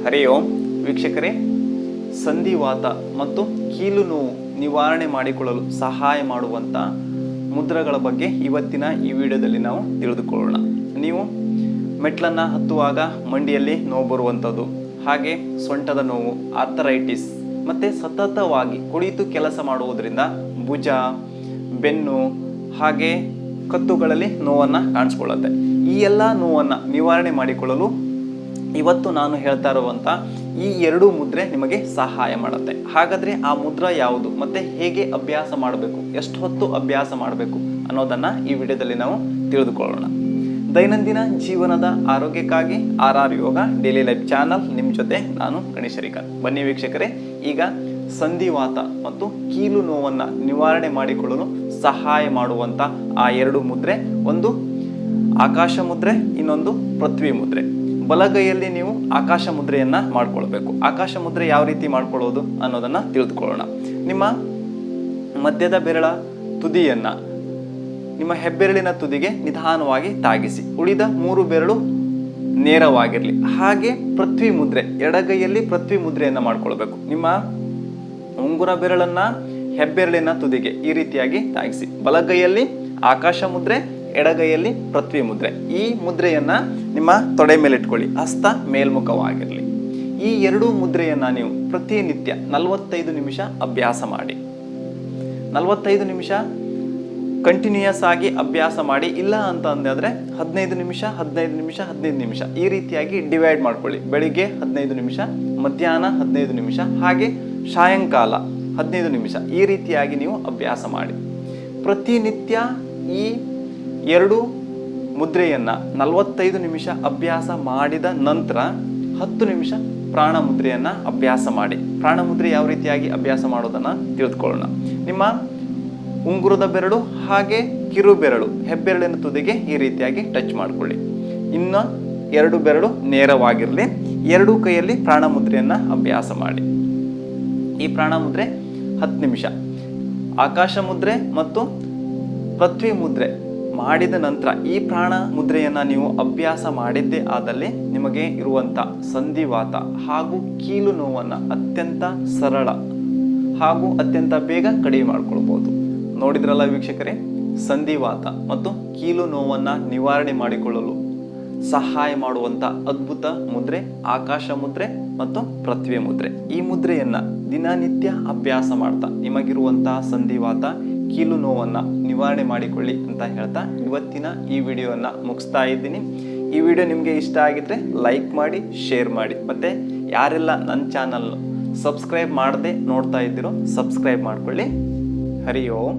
ಹರಿ ಓಂ ವೀಕ್ಷಕರೇ, ಸಂಧಿವಾತ ಮತ್ತು ಕೀಲು ನೋವು ನಿವಾರಣೆ ಮಾಡಿಕೊಳ್ಳಲು ಸಹಾಯ ಮಾಡುವಂಥ ಮುದ್ರೆಗಳ ಬಗ್ಗೆ ಇವತ್ತಿನ ಈ ವಿಡಿಯೋದಲ್ಲಿ ನಾವು ತಿಳಿದುಕೊಳ್ಳೋಣ. ನೀವು ಮೆಟ್ಲನ್ನು ಹತ್ತುವಾಗ ಮಂಡಿಯಲ್ಲಿ ನೋವು ಬರುವಂಥದ್ದು, ಹಾಗೆ ಸೊಂಟದ ನೋವು, ಆರ್ಥರೈಟಿಸ್ ಮತ್ತು ಸತತವಾಗಿ ಕುಳಿತು ಕೆಲಸ ಮಾಡುವುದರಿಂದ ಭುಜ, ಬೆನ್ನು ಹಾಗೆ ಕತ್ತುಗಳಲ್ಲಿ ನೋವನ್ನು ಕಾಣಿಸ್ಕೊಳ್ಳುತ್ತೆ. ಈ ಎಲ್ಲ ನೋವನ್ನು ನಿವಾರಣೆ ಮಾಡಿಕೊಳ್ಳಲು ಇವತ್ತು ನಾನು ಹೇಳ್ತಾ ಇರುವಂಥ ಈ ಎರಡು ಮುದ್ರೆ ನಿಮಗೆ ಸಹಾಯ ಮಾಡುತ್ತೆ. ಹಾಗಾದರೆ ಆ ಮುದ್ರಾ ಯಾವುದು ಮತ್ತು ಹೇಗೆ ಅಭ್ಯಾಸ ಮಾಡಬೇಕು, ಎಷ್ಟು ಹೊತ್ತು ಅಭ್ಯಾಸ ಮಾಡಬೇಕು ಅನ್ನೋದನ್ನು ಈ ವಿಡಿಯೋದಲ್ಲಿ ನಾವು ತಿಳಿದುಕೊಳ್ಳೋಣ. ದೈನಂದಿನ ಜೀವನದ ಆರೋಗ್ಯಕ್ಕಾಗಿ RR ಯೋಗ ಡೈಲಿ ಲೈಫ್ ಚಾನಲ್ ನಿಮ್ಮ ಜೊತೆ ನಾನು ಗಣೇಶ್ ಹರಿಕರ್. ಬನ್ನಿ ವೀಕ್ಷಕರೇ, ಈಗ ಸಂಧಿವಾತ ಮತ್ತು ಕೀಲು ನೋವನ್ನು ನಿವಾರಣೆ ಮಾಡಿಕೊಳ್ಳಲು ಸಹಾಯ ಮಾಡುವಂಥ ಆ ಎರಡು ಮುದ್ರೆ, ಒಂದು ಆಕಾಶ ಮುದ್ರೆ, ಇನ್ನೊಂದು ಪೃಥ್ವಿ ಮುದ್ರೆ. ಬಲಗೈಯಲ್ಲಿ ನೀವು ಆಕಾಶ ಮುದ್ರೆಯನ್ನು ಮಾಡ್ಕೊಳ್ಬೇಕು. ಆಕಾಶ ಮುದ್ರೆ ಯಾವ ರೀತಿ ಮಾಡ್ಕೊಳ್ಳೋದು ಅನ್ನೋದನ್ನು ತಿಳಿದುಕೊಳ್ಳೋಣ. ನಿಮ್ಮ ಮಧ್ಯದ ಬೆರಳ ತುದಿಯನ್ನು ನಿಮ್ಮ ಹೆಬ್ಬೆರಳಿನ ತುದಿಗೆ ನಿಧಾನವಾಗಿ ತಾಗಿಸಿ, ಉಳಿದ 3 ಬೆರಳು ನೇರವಾಗಿರಲಿ. ಹಾಗೆ ಪೃಥ್ವಿ ಮುದ್ರೆ, ಎಡಗೈಯಲ್ಲಿ ಪೃಥ್ವಿ ಮುದ್ರೆಯನ್ನು ಮಾಡ್ಕೊಳ್ಬೇಕು. ನಿಮ್ಮ ಉಂಗುರ ಬೆರಳನ್ನು ಹೆಬ್ಬೆರಳಿನ ತುದಿಗೆ ಈ ರೀತಿಯಾಗಿ ತಾಗಿಸಿ, ಬಲಗೈಯಲ್ಲಿ ಆಕಾಶ ಮುದ್ರೆ, ಎಡಗೈಯಲ್ಲಿ ಪೃಥ್ವಿ ಮುದ್ರೆ. ಈ ಮುದ್ರೆಯನ್ನ ನಿಮ್ಮ ತೊಡೆ ಮೇಲೆ ಇಟ್ಕೊಳ್ಳಿ, ಹಸ್ತ ಮೇಲ್ಮುಖವಾಗಿರಲಿ. ಈ ಎರಡೂ ಮುದ್ರೆಯನ್ನ ನೀವು ಪ್ರತಿನಿತ್ಯ 45 ನಿಮಿಷ ಅಭ್ಯಾಸ ಮಾಡಿ. 45 ನಿಮಿಷ ಕಂಟಿನ್ಯೂಯಸ್ ಆಗಿ ಅಭ್ಯಾಸ ಮಾಡಿ. ಇಲ್ಲ ಅಂತ ಅಂದಾದ್ರೆ 15 ನಿಮಿಷ 15 ನಿಮಿಷ 15 ನಿಮಿಷ ಈ ರೀತಿಯಾಗಿ ಡಿವೈಡ್ ಮಾಡ್ಕೊಳ್ಳಿ. ಬೆಳಿಗ್ಗೆ 15 ನಿಮಿಷ, ಮಧ್ಯಾಹ್ನ 15 ನಿಮಿಷ, ಹಾಗೆ ಸಾಯಂಕಾಲ 15 ನಿಮಿಷ ಈ ರೀತಿಯಾಗಿ ನೀವು ಅಭ್ಯಾಸ ಮಾಡಿ. ಪ್ರತಿನಿತ್ಯ ಈ ಎರಡು ಮುದ್ರೆಯನ್ನು 45 ನಿಮಿಷ ಅಭ್ಯಾಸ ಮಾಡಿದ ನಂತರ 10 ನಿಮಿಷ ಪ್ರಾಣ ಮುದ್ರೆಯನ್ನು ಅಭ್ಯಾಸ ಮಾಡಿ. ಪ್ರಾಣ ಮುದ್ರೆ ಯಾವ ರೀತಿಯಾಗಿ ಅಭ್ಯಾಸ ಮಾಡೋದನ್ನು ತಿಳಿದುಕೊಳ್ಳೋಣ. ನಿಮ್ಮ ಉಂಗುರದ ಬೆರಳು ಹಾಗೆ ಕಿರು ಬೆರಳು ಹೆಬ್ಬೆರಳಿನ ತುದಿಗೆ ಈ ರೀತಿಯಾಗಿ ಟಚ್ ಮಾಡಿಕೊಳ್ಳಿ. ಇನ್ನು 2 ಬೆರಳು ನೇರವಾಗಿರಲಿ. 2 ಕೈಯಲ್ಲಿ ಪ್ರಾಣ ಮುದ್ರೆಯನ್ನು ಅಭ್ಯಾಸ ಮಾಡಿ. ಈ ಪ್ರಾಣ ಮುದ್ರೆ 10 ನಿಮಿಷ. ಆಕಾಶ ಮುದ್ರೆ ಮತ್ತು ಪೃಥ್ವಿ ಮುದ್ರೆ ಮಾಡಿದ ನಂತರ ಈ ಪ್ರಾಣ ಮುದ್ರೆಯನ್ನು ನೀವು ಅಭ್ಯಾಸ ಮಾಡಿದ್ದೇ ಆದಲ್ಲಿ ನಿಮಗೆ ಇರುವಂಥ ಸಂಧಿವಾತ ಹಾಗೂ ಕೀಲು ನೋವನ್ನು ಅತ್ಯಂತ ಸರಳ ಹಾಗೂ ಅತ್ಯಂತ ಬೇಗ ಕಡಿಮೆ ಮಾಡಿಕೊಳ್ಬೋದು. ನೋಡಿದ್ರಲ್ಲ ವೀಕ್ಷಕರೇ, ಸಂಧಿವಾತ ಮತ್ತು ಕೀಲು ನೋವನ್ನು ನಿವಾರಣೆ ಮಾಡಿಕೊಳ್ಳಲು ಸಹಾಯ ಮಾಡುವಂಥ ಅದ್ಭುತ ಮುದ್ರೆ ಆಕಾಶ ಮುದ್ರೆ ಮತ್ತು ಪೃಥ್ವಿ ಮುದ್ರೆ. ಈ ಮುದ್ರೆಯನ್ನು ದಿನನಿತ್ಯ ಅಭ್ಯಾಸ ಮಾಡ್ತಾ ನಿಮಗಿರುವಂತಹ ಸಂಧಿವಾತ ಕೀಲು ನೋವನ್ನು ನಿವಾರಣೆ ಮಾಡಿಕೊಳ್ಳಿ ಅಂತ ಹೇಳ್ತಾ ಇವತ್ತಿನ ಈ ವಿಡಿಯೋವನ್ನು ಮುಗಿಸ್ತಾ ಇದ್ದೀನಿ. ಈ ವಿಡಿಯೋ ನಿಮಗೆ ಇಷ್ಟ ಆಗಿದ್ರೆ ಲೈಕ್ ಮಾಡಿ, ಶೇರ್ ಮಾಡಿ, ಮತ್ತು ಯಾರೆಲ್ಲ ನನ್ನ ಚಾನಲ್ ಸಬ್ಸ್ಕ್ರೈಬ್ ಮಾಡದೆ ನೋಡ್ತಾ ಇದ್ದೀರೋ ಸಬ್ಸ್ಕ್ರೈಬ್ ಮಾಡ್ಕೊಳ್ಳಿ. ಹರಿ ಓಂ.